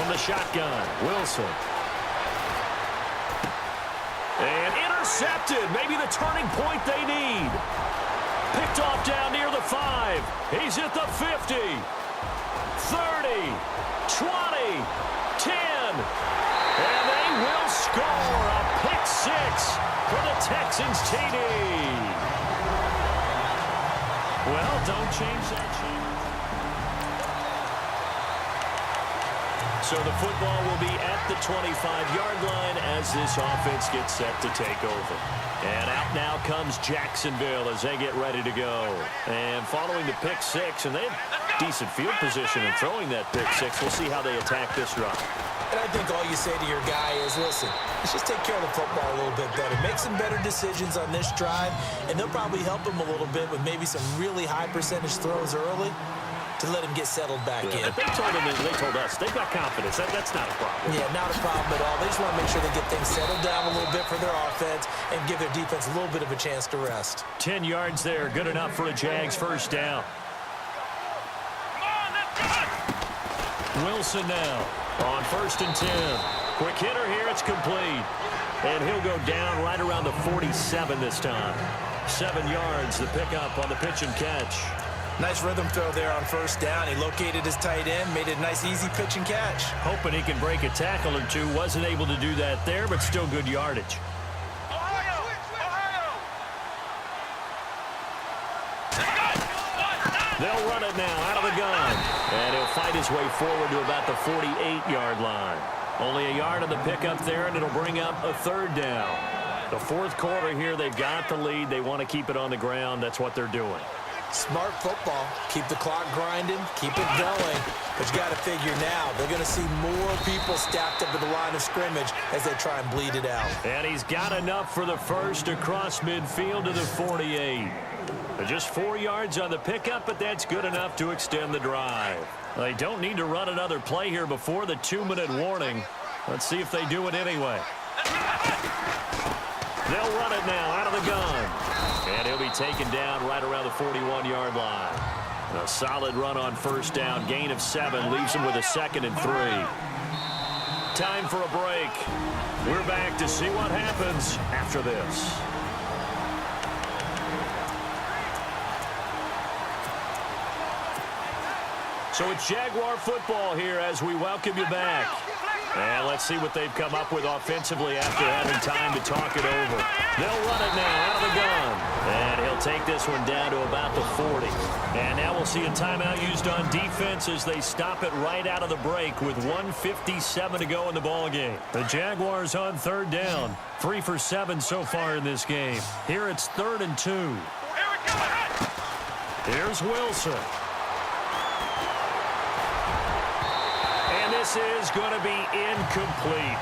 From the shotgun, Wilson. And intercepted. Maybe the turning point they need. Picked off down near the 5. He's at the 50. 30. 20. 10. And they will score a pick 6 for the Texans TD. Well, don't change that change. So the football will be at the 25-yard line as this offense gets set to take over. And out now comes Jacksonville as they get ready to go. And following the pick 6, and they have decent field position in throwing that pick 6. We'll see how they attack this drive. And I think all you say to your guy is, listen, let's just take care of the football a little bit better. Make some better decisions on this drive, and they'll probably help him a little bit with maybe some really high percentage throws early to let him get settled back in. They told us they've got confidence. That's not a problem. Yeah, not a problem at all. They just want to make sure they get things settled down a little bit for their offense and give their defense a little bit of a chance to rest. 10 yards there, good enough for a Jags first down. Wilson now on 1st and 10. Quick hitter here, it's complete. And he'll go down right around the 47 this time. 7 yards, the pickup on the pitch and catch. Nice rhythm throw there on 1st down. He located his tight end, made it a nice easy pitch and catch. Hoping he can break a tackle or two. Wasn't able to do that there, but still good yardage. They'll run it now out of the gun. And he'll fight his way forward to about the 48-yard line. Only a yard on the pickup there, and it'll bring up a 3rd down. The 4th quarter here, they've got the lead. They want to keep it on the ground. That's what they're doing. Smart football. Keep the clock grinding. Keep it going. But you got to figure now, they're going to see more people stacked up at the line of scrimmage as they try and bleed it out. And he's got enough for the first across midfield to the 48. Just 4 yards on the pickup, but that's good enough to extend the drive. They don't need to run another play here before the 2-minute warning. Let's see if they do it anyway. They'll run it now out of the gun. And he'll be taken down right around the 41-yard line. A solid run on 1st down. Gain of 7 leaves him with a 2nd and 3. Time for a break. We're back to see what happens after this. So it's Jaguar football here as we welcome you back. And let's see what they've come up with offensively after having time to talk it over. They'll run it now out of the gun. And he'll take this one down to about the 40. And now we'll see a timeout used on defense as they stop it right out of the break with 1:57 to go in the ballgame. The Jaguars on 3rd down. 3 for 7 so far in this game. Here it's 3rd and 2. Here's Wilson. This is going to be incomplete.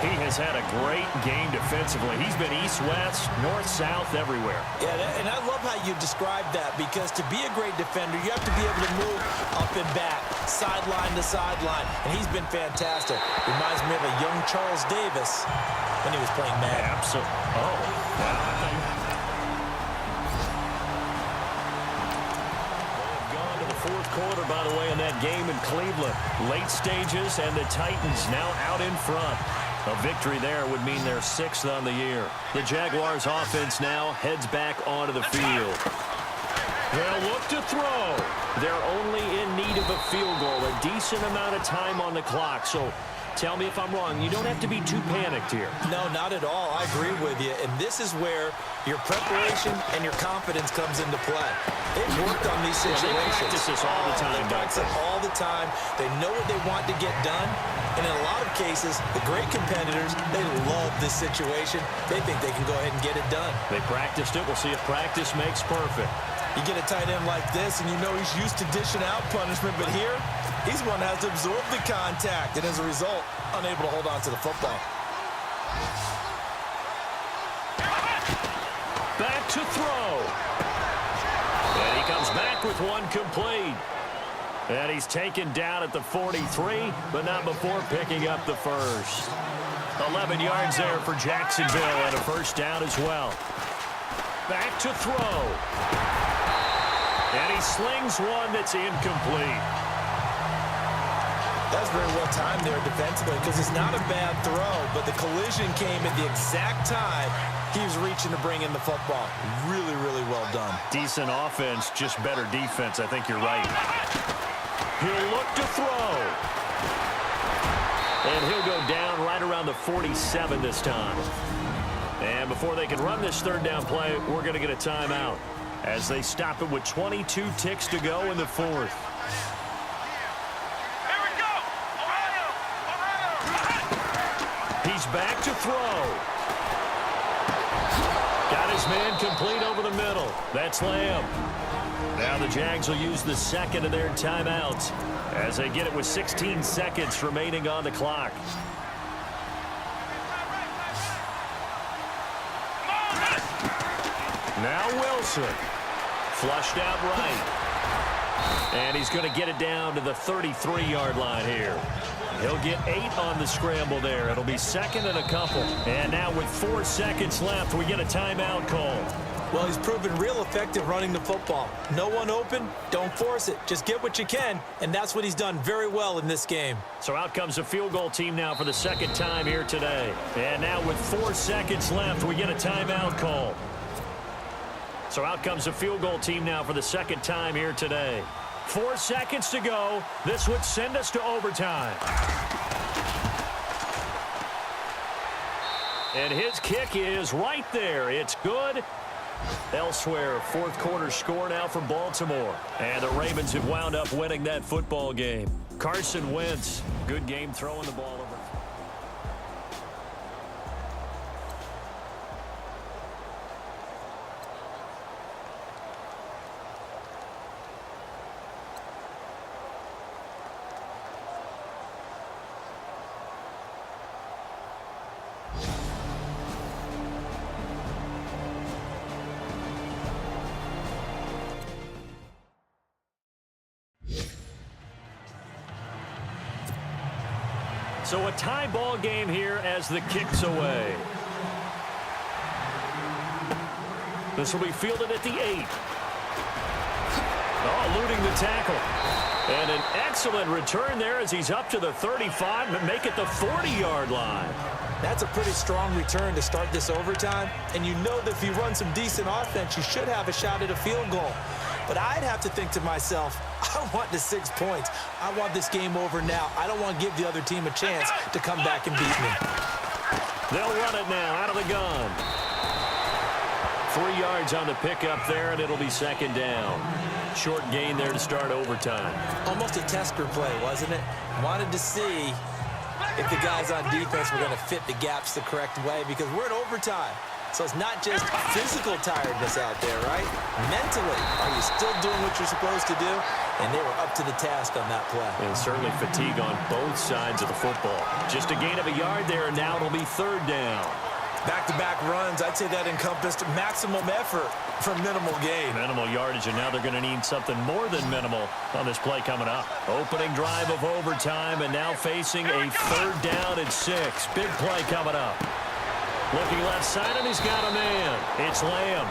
He has had a great game defensively. He's been east-west, north-south, everywhere. Yeah, and I love how you described that because to be a great defender, you have to be able to move up and back, sideline to sideline, and he's been fantastic. Reminds me of a young Charles Davis when he was playing Madden. Absolutely. Oh, wow. Quarter, by the way, in that game in Cleveland. Late stages, and the Titans now out in front. A victory there would mean they're 6th on the year. The Jaguars offense now heads back onto the field. They'll look to throw. They're only in need of a field goal, a decent amount of time on the clock. So tell me if I'm wrong. You don't have to be too panicked here. No, not at all. I agree with you. And this is where your preparation and your confidence comes into play. They've worked on these situations. They practice this all the time. They practice it all the time. They know what they want to get done. And in a lot of cases, the great competitors, they love this situation. They think they can go ahead and get it done. They practiced it. We'll see if practice makes perfect. You get a tight end like this, and you know he's used to dishing out punishment. But here, he's one that has to absorb the contact. And as a result, unable to hold on to the football. Back to throw. And he comes back with one complete. And he's taken down at the 43, but not before picking up the first. 11 yards there for Jacksonville and a first down as well. Back to throw. And he slings one that's incomplete. That's very well timed there defensively because it's not a bad throw, but the collision came at the exact time he was reaching to bring in the football. Really, really well done. Decent offense, just better defense. I think you're right. He'll look to throw. And he'll go down right around the 47 this time. And before they can run this third down play, we're going to get a timeout as they stop it with 22 ticks to go in the fourth. He's back to throw. Got his man complete over the middle. That's Lamb. Now the Jags will use the second of their timeouts as they get it with 16 seconds remaining on the clock. Now Wilson. Flushed out right. And he's going to get it down to the 33-yard line here. He'll get 8 on the scramble there. It'll be second and a couple. And now with 4 seconds left, we get a timeout call. Well, he's proven real effective running the football. No one open, don't force it. Just get what you can, and that's what he's done very well in this game. So out comes a field goal team now for the second time here today. And now with 4 seconds left, we get a timeout call. So out comes a field goal team now for the second time here today. 4 seconds to go. This would send us to overtime. And his kick is right there. It's good. Elsewhere, fourth quarter score now for Baltimore. And the Ravens have wound up winning that football game. Carson Wentz, good game throwing the ball over. So a tie ball game here as the kick's away. This will be fielded at the 8. Oh, eluding the tackle. And an excellent return there as he's up to the 35, but make it the 40-yard line. That's a pretty strong return to start this overtime. And you know that if you run some decent offense, you should have a shot at a field goal. But I'd have to think to myself, I want the 6 points. I want this game over now. I don't want to give the other team a chance to come back and beat me. They'll run it now out of the gun. 3 yards on the pickup there, and it'll be second down. Short gain there to start overtime. Almost a tester play, wasn't it? Wanted to see if the guys on defense were going to fit the gaps the correct way because we're in overtime. So it's not just physical tiredness out there, right? Mentally, are you still doing what you're supposed to do? And they were up to the task on that play. And certainly fatigue on both sides of the football. Just a gain of a yard there, and now it'll be third down. Back-to-back runs, I'd say that encompassed maximum effort for minimal gain. Minimal yardage, and now they're going to need something more than minimal on this play coming up. Opening drive of overtime, and now facing a third down and 6. Big play coming up. Looking left side, and he's got a man. It's Lamb.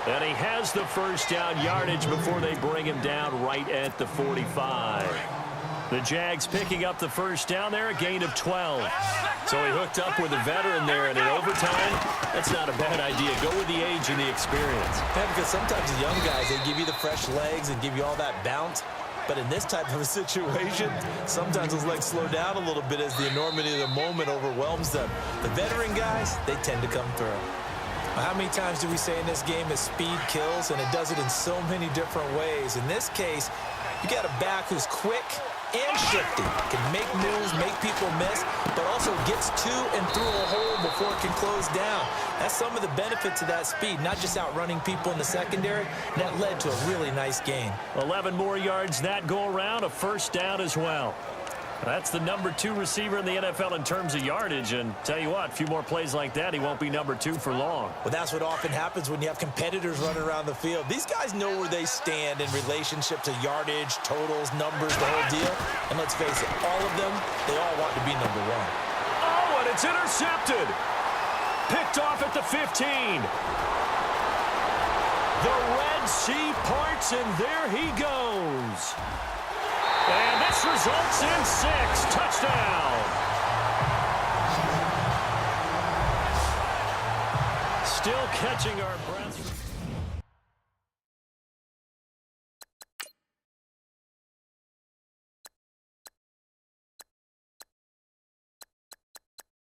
And he has the first down yardage before they bring him down right at the 45. The Jags picking up the first down there, a gain of 12. So he hooked up with a veteran there, and in overtime, that's not a bad idea. Go with the age and the experience. Yeah, because sometimes the young guys, they give you the fresh legs and give you all that bounce. But in this type of a situation, sometimes those legs slow down a little bit as the enormity of the moment overwhelms them. The veteran guys, they tend to come through. How many times do we say in this game that speed kills, and it does it in so many different ways? In this case, you got a back who's quick and shifty, can make moves, make people miss, but also gets to and through a hole before it can close down. That's some of the benefits of that speed, not just outrunning people in the secondary. That led to a really nice gain. 11 more yards that go around, a first down as well. That's the number 2 receiver in the NFL in terms of yardage, and tell you what, a few more plays like that, he won't be number 2 for long. Well, that's what often happens when you have competitors running around the field. These guys know where they stand in relationship to yardage, totals, numbers, the whole deal. And let's face it, all of them, they all want to be number 1. Oh, and it's intercepted. Picked off at the 15. The Red Sea parts, and there he goes. And this results in 6. Touchdown. Still catching our breath.